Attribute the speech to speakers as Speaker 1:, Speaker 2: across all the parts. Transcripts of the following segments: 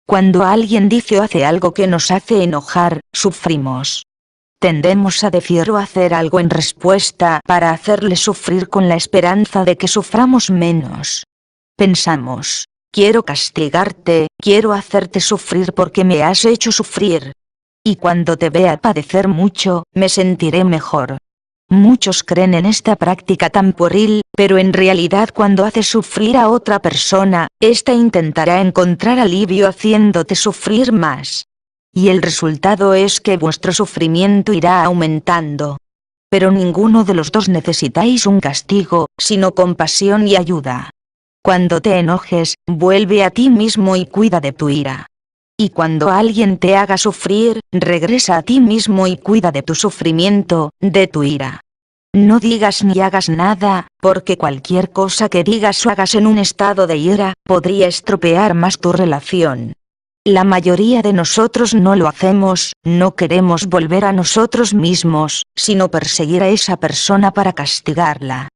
Speaker 1: Cuando alguien dice o hace algo que nos hace enojar, sufrimos. Tendemos a decir o hacer algo en respuesta para hacerle sufrir con la esperanza de que suframos menos. Pensamos, quiero castigarte, quiero hacerte sufrir porque me has hecho sufrir. Y cuando te vea padecer mucho, me sentiré mejor. Muchos creen en esta práctica tan pueril, pero en realidad cuando haces sufrir a otra persona, ésta intentará encontrar alivio haciéndote sufrir más. Y el resultado es que vuestro sufrimiento irá aumentando. Pero ninguno de los dos necesitáis un castigo, sino compasión y ayuda. Cuando te enojes, vuelve a ti mismo y cuida de tu ira. Y cuando alguien te haga sufrir, regresa a ti mismo y cuida de tu sufrimiento, de tu ira. No digas ni hagas nada, porque cualquier cosa que digas o hagas en un estado de ira, podría estropear más tu relación. La mayoría de nosotros no lo hacemos, no queremos volver a nosotros mismos, sino perseguir a esa persona para castigarla.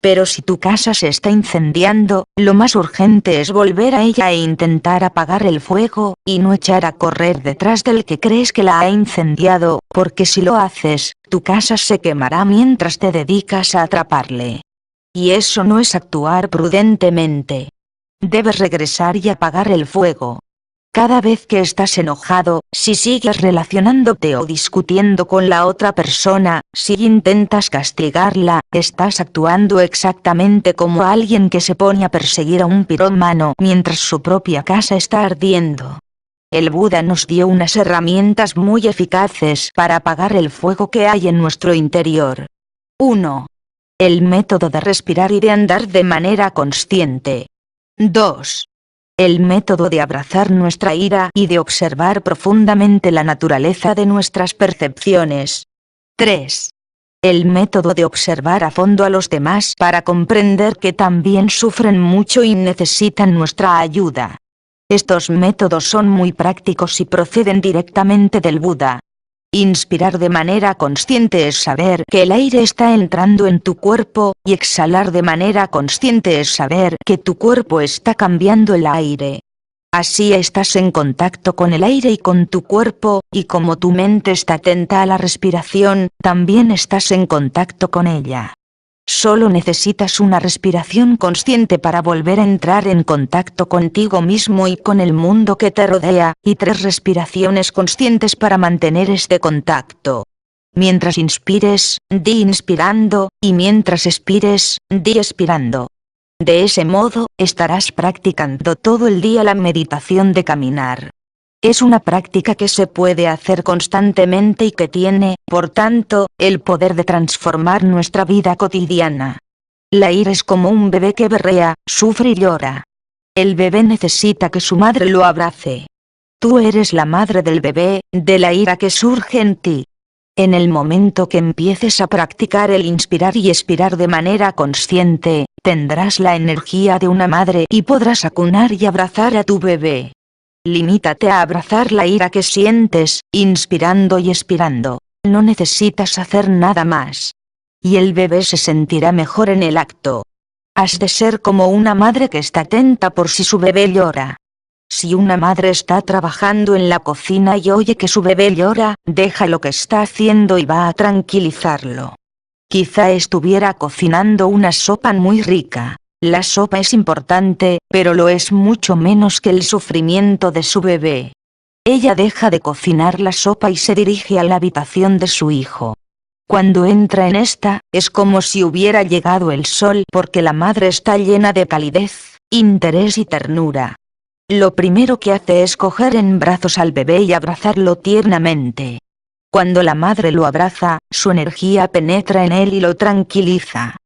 Speaker 1: Pero si tu casa se está incendiando, lo más urgente es volver a ella e intentar apagar el fuego, y no echar a correr detrás del que crees que la ha incendiado, porque si lo haces, tu casa se quemará mientras te dedicas a atraparle. Y eso no es actuar prudentemente. Debes regresar y apagar el fuego. Cada vez que estás enojado, si sigues relacionándote o discutiendo con la otra persona, si intentas castigarla, estás actuando exactamente como alguien que se pone a perseguir a un pirómano mientras su propia casa está ardiendo. El Buda nos dio unas herramientas muy eficaces para apagar el fuego que hay en nuestro interior. 1. El método de respirar y de andar de manera consciente. 2. El método de abrazar nuestra ira y de observar profundamente la naturaleza de nuestras percepciones. 3. El método de observar a fondo a los demás para comprender que también sufren mucho y necesitan nuestra ayuda. Estos métodos son muy prácticos y proceden directamente del Buda. Inspirar de manera consciente es saber que el aire está entrando en tu cuerpo, y exhalar de manera consciente es saber que tu cuerpo está cambiando el aire. Así estás en contacto con el aire y con tu cuerpo, y como tu mente está atenta a la respiración, también estás en contacto con ella. Solo necesitas una respiración consciente para volver a entrar en contacto contigo mismo y con el mundo que te rodea, y 3 respiraciones conscientes para mantener este contacto. Mientras inspires, di inspirando, y mientras expires, di expirando. De ese modo, estarás practicando todo el día la meditación de caminar. Es una práctica que se puede hacer constantemente y que tiene, por tanto, el poder de transformar nuestra vida cotidiana. La ira es como un bebé que berrea, sufre y llora. El bebé necesita que su madre lo abrace. Tú eres la madre del bebé, de la ira que surge en ti. En el momento que empieces a practicar el inspirar y expirar de manera consciente, tendrás la energía de una madre y podrás acunar y abrazar a tu bebé. Limítate a abrazar la ira que sientes, inspirando y expirando. No necesitas hacer nada más. Y el bebé se sentirá mejor en el acto. Has de ser como una madre que está atenta por si su bebé llora. Si una madre está trabajando en la cocina y oye que su bebé llora, deja lo que está haciendo y va a tranquilizarlo. Quizá estuviera cocinando una sopa muy rica. La sopa es importante, pero lo es mucho menos que el sufrimiento de su bebé. Ella deja de cocinar la sopa y se dirige a la habitación de su hijo. Cuando entra en esta, es como si hubiera llegado el sol porque la madre está llena de calidez, interés y ternura. Lo primero que hace es coger en brazos al bebé y abrazarlo tiernamente. Cuando la madre lo abraza, su energía penetra en él y lo tranquiliza.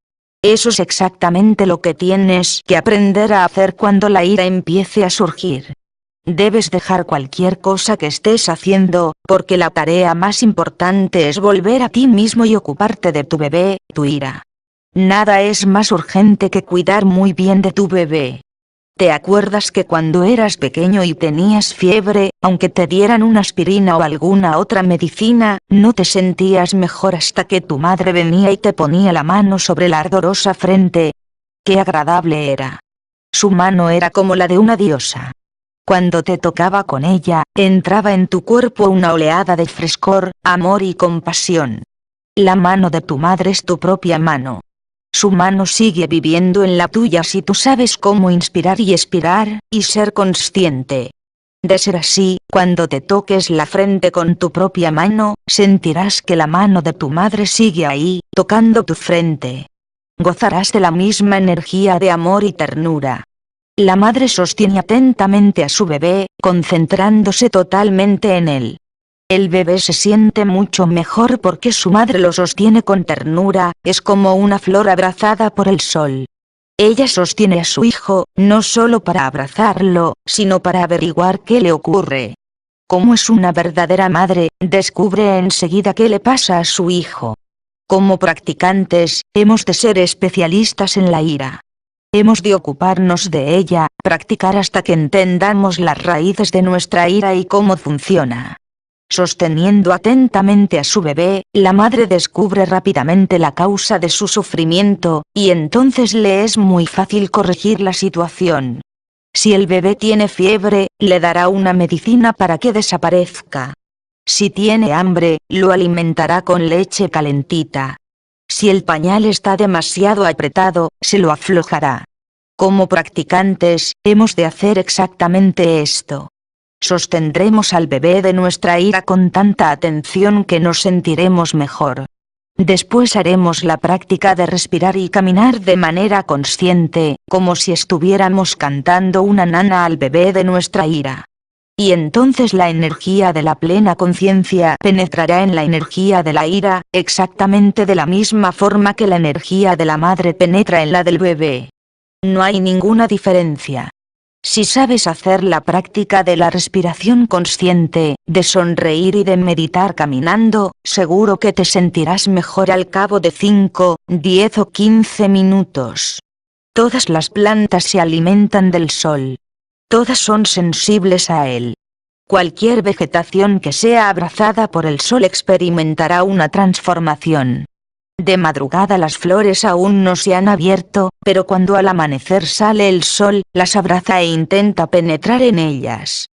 Speaker 1: Eso es exactamente lo que tienes que aprender a hacer cuando la ira empiece a surgir. Debes dejar cualquier cosa que estés haciendo, porque la tarea más importante es volver a ti mismo y ocuparte de tu bebé, tu ira. Nada es más urgente que cuidar muy bien de tu bebé. ¿Te acuerdas que cuando eras pequeño y tenías fiebre, aunque te dieran una aspirina o alguna otra medicina, no te sentías mejor hasta que tu madre venía y te ponía la mano sobre la ardorosa frente? ¡Qué agradable era! Su mano era como la de una diosa. Cuando te tocaba con ella, entraba en tu cuerpo una oleada de frescor, amor y compasión. La mano de tu madre es tu propia mano. Su mano sigue viviendo en la tuya si tú sabes cómo inspirar y expirar, y ser consciente. De ser así, cuando te toques la frente con tu propia mano, sentirás que la mano de tu madre sigue ahí, tocando tu frente. Gozarás de la misma energía de amor y ternura. La madre sostiene atentamente a su bebé, concentrándose totalmente en él. El bebé se siente mucho mejor porque su madre lo sostiene con ternura, es como una flor abrazada por el sol. Ella sostiene a su hijo, no solo para abrazarlo, sino para averiguar qué le ocurre. Como es una verdadera madre, descubre enseguida qué le pasa a su hijo. Como practicantes, hemos de ser especialistas en la ira. Hemos de ocuparnos de ella, practicar hasta que entendamos las raíces de nuestra ira y cómo funciona. Sosteniendo atentamente a su bebé, la madre descubre rápidamente la causa de su sufrimiento, y entonces le es muy fácil corregir la situación. Si el bebé tiene fiebre, le dará una medicina para que desaparezca. Si tiene hambre, lo alimentará con leche calentita. Si el pañal está demasiado apretado, se lo aflojará. Como practicantes, hemos de hacer exactamente esto. Sostendremos al bebé de nuestra ira con tanta atención que nos sentiremos mejor. Después haremos la práctica de respirar y caminar de manera consciente, como si estuviéramos cantando una nana al bebé de nuestra ira. Y entonces la energía de la plena conciencia penetrará en la energía de la ira, exactamente de la misma forma que la energía de la madre penetra en la del bebé. No hay ninguna diferencia. Si sabes hacer la práctica de la respiración consciente, de sonreír y de meditar caminando, seguro que te sentirás mejor al cabo de 5, 10 o 15 minutos. Todas las plantas se alimentan del sol. Todas son sensibles a él. Cualquier vegetación que sea abrazada por el sol experimentará una transformación. De madrugada las flores aún no se han abierto, pero cuando al amanecer sale el sol, las abraza e intenta penetrar en ellas.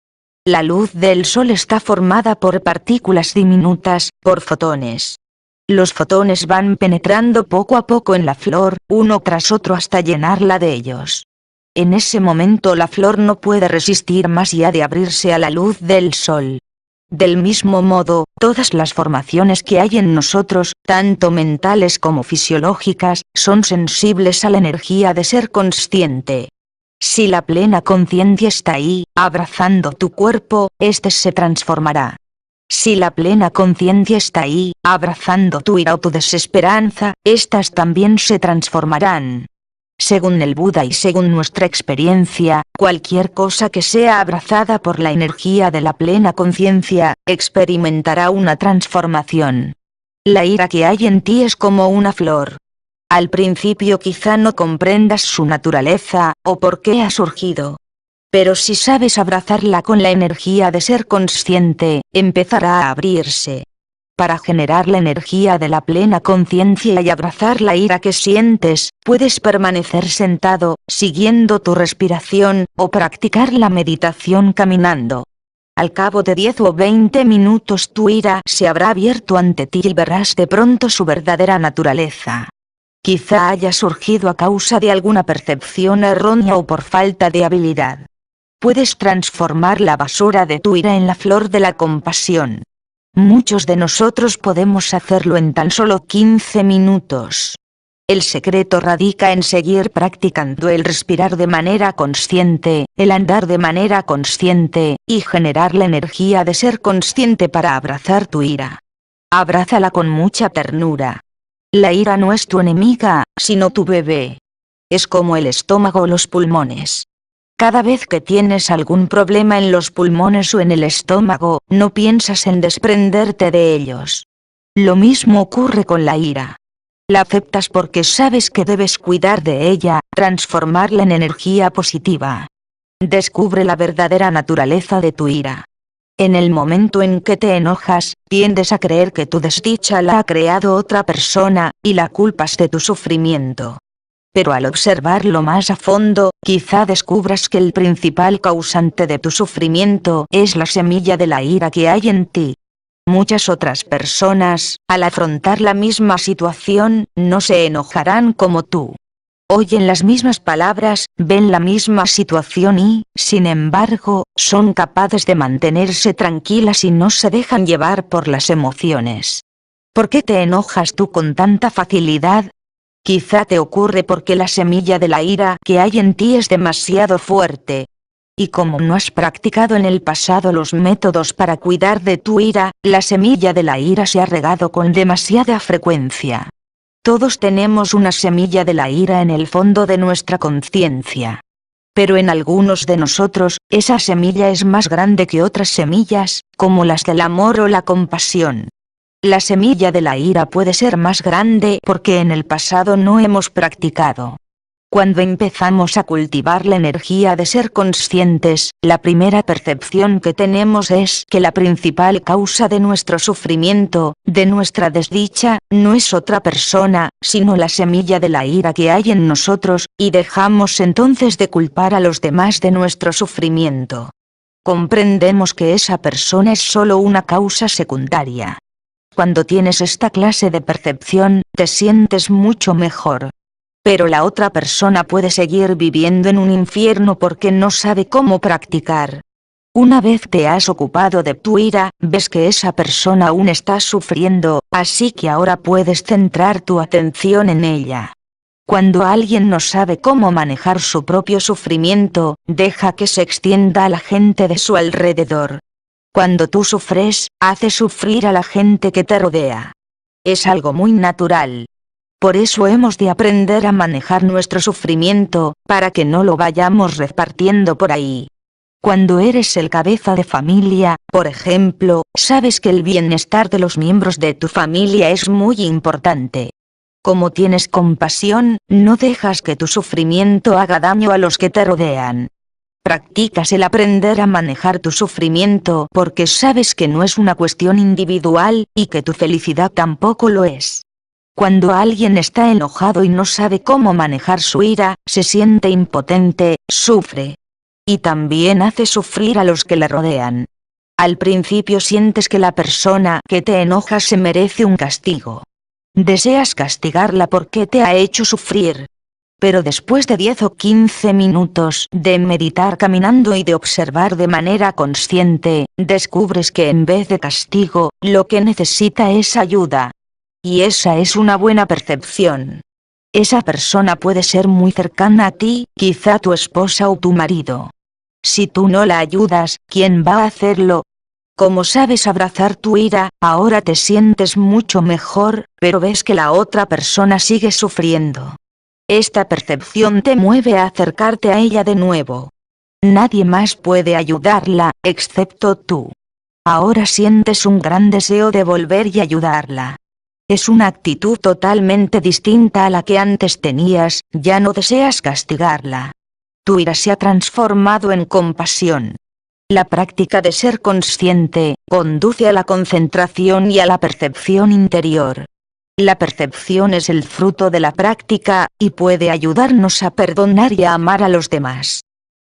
Speaker 1: La luz del sol está formada por partículas diminutas, por fotones. Los fotones van penetrando poco a poco en la flor, uno tras otro hasta llenarla de ellos. En ese momento la flor no puede resistir más y ha de abrirse a la luz del sol. Del mismo modo, todas las formaciones que hay en nosotros, tanto mentales como fisiológicas, son sensibles a la energía de ser consciente. Si la plena conciencia está ahí, abrazando tu cuerpo, este se transformará. Si la plena conciencia está ahí, abrazando tu ira o tu desesperanza, estas también se transformarán. Según el Buda y según nuestra experiencia, cualquier cosa que sea abrazada por la energía de la plena conciencia, experimentará una transformación. La ira que hay en ti es como una flor. Al principio quizá no comprendas su naturaleza, o por qué ha surgido. Pero si sabes abrazarla con la energía de ser consciente, empezará a abrirse. Para generar la energía de la plena conciencia y abrazar la ira que sientes, puedes permanecer sentado, siguiendo tu respiración, o practicar la meditación caminando. Al cabo de 10 o 20 minutos tu ira se habrá abierto ante ti y verás de pronto su verdadera naturaleza. Quizá haya surgido a causa de alguna percepción errónea o por falta de habilidad. Puedes transformar la basura de tu ira en la flor de la compasión. Muchos de nosotros podemos hacerlo en tan solo 15 minutos. El secreto radica en seguir practicando el respirar de manera consciente, el andar de manera consciente, y generar la energía de ser consciente para abrazar tu ira. Abrázala con mucha ternura. La ira no es tu enemiga, sino tu bebé. Es como el estómago o los pulmones. Cada vez que tienes algún problema en los pulmones o en el estómago, no piensas en desprenderte de ellos. Lo mismo ocurre con la ira. La aceptas porque sabes que debes cuidar de ella, transformarla en energía positiva. Descubre la verdadera naturaleza de tu ira. En el momento en que te enojas, tiendes a creer que tu desdicha la ha creado otra persona, y la culpas de tu sufrimiento. Pero al observarlo más a fondo, quizá descubras que el principal causante de tu sufrimiento es la semilla de la ira que hay en ti. Muchas otras personas, al afrontar la misma situación, no se enojarán como tú. Oyen las mismas palabras, ven la misma situación y, sin embargo, son capaces de mantenerse tranquilas y no se dejan llevar por las emociones. ¿Por qué te enojas tú con tanta facilidad? Quizá te ocurre porque la semilla de la ira que hay en ti es demasiado fuerte. Y como no has practicado en el pasado los métodos para cuidar de tu ira, la semilla de la ira se ha regado con demasiada frecuencia. Todos tenemos una semilla de la ira en el fondo de nuestra conciencia. Pero en algunos de nosotros, esa semilla es más grande que otras semillas, como las del amor o la compasión. La semilla de la ira puede ser más grande porque en el pasado no hemos practicado. Cuando empezamos a cultivar la energía de ser conscientes, la primera percepción que tenemos es que la principal causa de nuestro sufrimiento, de nuestra desdicha, no es otra persona, sino la semilla de la ira que hay en nosotros, y dejamos entonces de culpar a los demás de nuestro sufrimiento. Comprendemos que esa persona es solo una causa secundaria. Cuando tienes esta clase de percepción, te sientes mucho mejor. Pero la otra persona puede seguir viviendo en un infierno porque no sabe cómo practicar. Una vez te has ocupado de tu ira, ves que esa persona aún está sufriendo, así que ahora puedes centrar tu atención en ella. Cuando alguien no sabe cómo manejar su propio sufrimiento, deja que se extienda a la gente de su alrededor. Cuando tú sufres, haces sufrir a la gente que te rodea. Es algo muy natural. Por eso hemos de aprender a manejar nuestro sufrimiento, para que no lo vayamos repartiendo por ahí. Cuando eres el cabeza de familia, por ejemplo, sabes que el bienestar de los miembros de tu familia es muy importante. Como tienes compasión, no dejas que tu sufrimiento haga daño a los que te rodean. Practicas el aprender a manejar tu sufrimiento porque sabes que no es una cuestión individual, y que tu felicidad tampoco lo es. Cuando alguien está enojado y no sabe cómo manejar su ira, se siente impotente, sufre. Y también hace sufrir a los que le rodean. Al principio sientes que la persona que te enoja se merece un castigo. Deseas castigarla porque te ha hecho sufrir. Pero después de 10 o 15 minutos de meditar caminando y de observar de manera consciente, descubres que en vez de castigo, lo que necesita es ayuda. Y esa es una buena percepción. Esa persona puede ser muy cercana a ti, quizá tu esposa o tu marido. Si tú no la ayudas, ¿quién va a hacerlo? Como sabes abrazar tu ira, ahora te sientes mucho mejor, pero ves que la otra persona sigue sufriendo. Esta percepción te mueve a acercarte a ella de nuevo. Nadie más puede ayudarla, excepto tú. Ahora sientes un gran deseo de volver y ayudarla. Es una actitud totalmente distinta a la que antes tenías, ya no deseas castigarla. Tu ira se ha transformado en compasión. La práctica de ser consciente conduce a la concentración y a la percepción interior. La percepción es el fruto de la práctica, y puede ayudarnos a perdonar y a amar a los demás.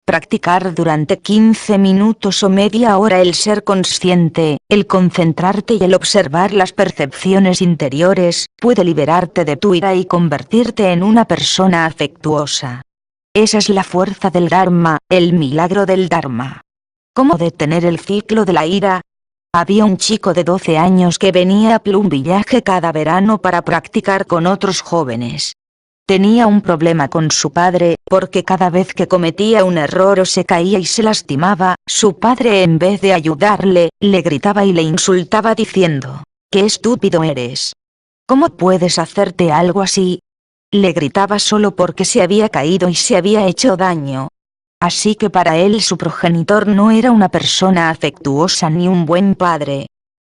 Speaker 1: Practicar durante 15 minutos o media hora el ser consciente, el concentrarte y el observar las percepciones interiores, puede liberarte de tu ira y convertirte en una persona afectuosa. Esa es la fuerza del Dharma, el milagro del Dharma. ¿Cómo detener el ciclo de la ira? Había un chico de 12 años que venía a Plum Village cada verano para practicar con otros jóvenes. Tenía un problema con su padre, porque cada vez que cometía un error o se caía y se lastimaba, su padre en vez de ayudarle, le gritaba y le insultaba diciendo: «¡Qué estúpido eres! ¿Cómo puedes hacerte algo así?». Le gritaba solo porque se había caído y se había hecho daño. Así que para él su progenitor no era una persona afectuosa ni un buen padre.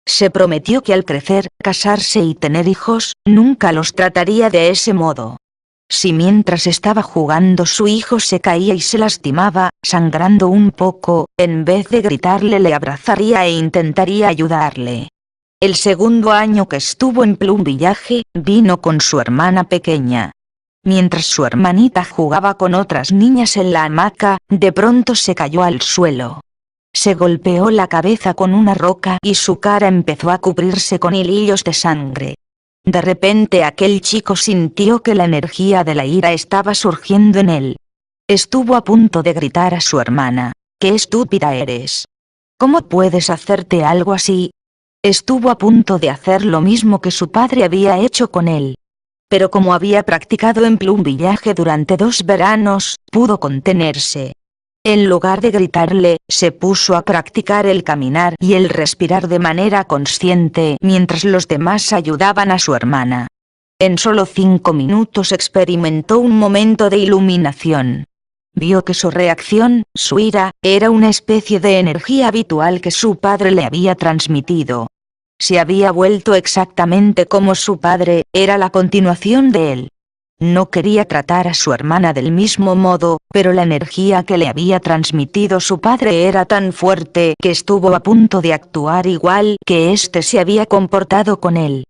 Speaker 1: Se prometió que al crecer, casarse y tener hijos, nunca los trataría de ese modo. Si mientras estaba jugando su hijo se caía y se lastimaba, sangrando un poco, en vez de gritarle le abrazaría e intentaría ayudarle. El segundo año que estuvo en Plum Village, vino con su hermana pequeña. Mientras su hermanita jugaba con otras niñas en la hamaca, de pronto se cayó al suelo. Se golpeó la cabeza con una roca y su cara empezó a cubrirse con hilillos de sangre. De repente aquel chico sintió que la energía de la ira estaba surgiendo en él. Estuvo a punto de gritar a su hermana: «¡Qué estúpida eres! ¿Cómo puedes hacerte algo así?». Estuvo a punto de hacer lo mismo que su padre había hecho con él. Pero como había practicado en Plum Village durante 2 veranos, pudo contenerse. En lugar de gritarle, se puso a practicar el caminar y el respirar de manera consciente mientras los demás ayudaban a su hermana. En solo 5 minutos experimentó un momento de iluminación. Vio que su reacción, su ira, era una especie de energía habitual que su padre le había transmitido. Se había vuelto exactamente como su padre, era la continuación de él. No quería tratar a su hermana del mismo modo, pero la energía que le había transmitido su padre era tan fuerte que estuvo a punto de actuar igual que éste se había comportado con él.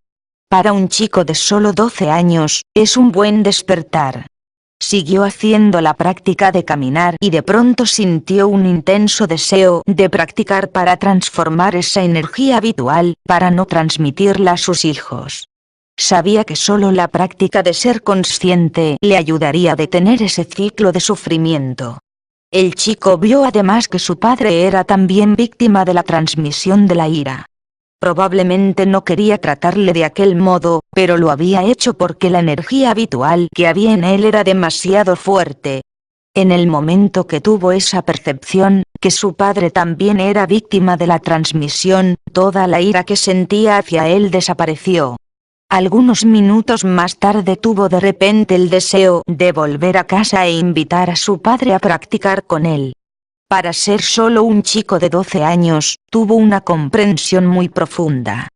Speaker 1: Para un chico de solo 12 años, es un buen despertar. Siguió haciendo la práctica de caminar y de pronto sintió un intenso deseo de practicar para transformar esa energía habitual, para no transmitirla a sus hijos. Sabía que solo la práctica de ser consciente le ayudaría a detener ese ciclo de sufrimiento. El chico vio además que su padre era también víctima de la transmisión de la ira. Probablemente no quería tratarle de aquel modo, pero lo había hecho porque la energía habitual que había en él era demasiado fuerte. En el momento que tuvo esa percepción, que su padre también era víctima de la transmisión, toda la ira que sentía hacia él desapareció. Algunos minutos más tarde tuvo de repente el deseo de volver a casa e invitar a su padre a practicar con él. Para ser solo un chico de 12 años, tuvo una comprensión muy profunda.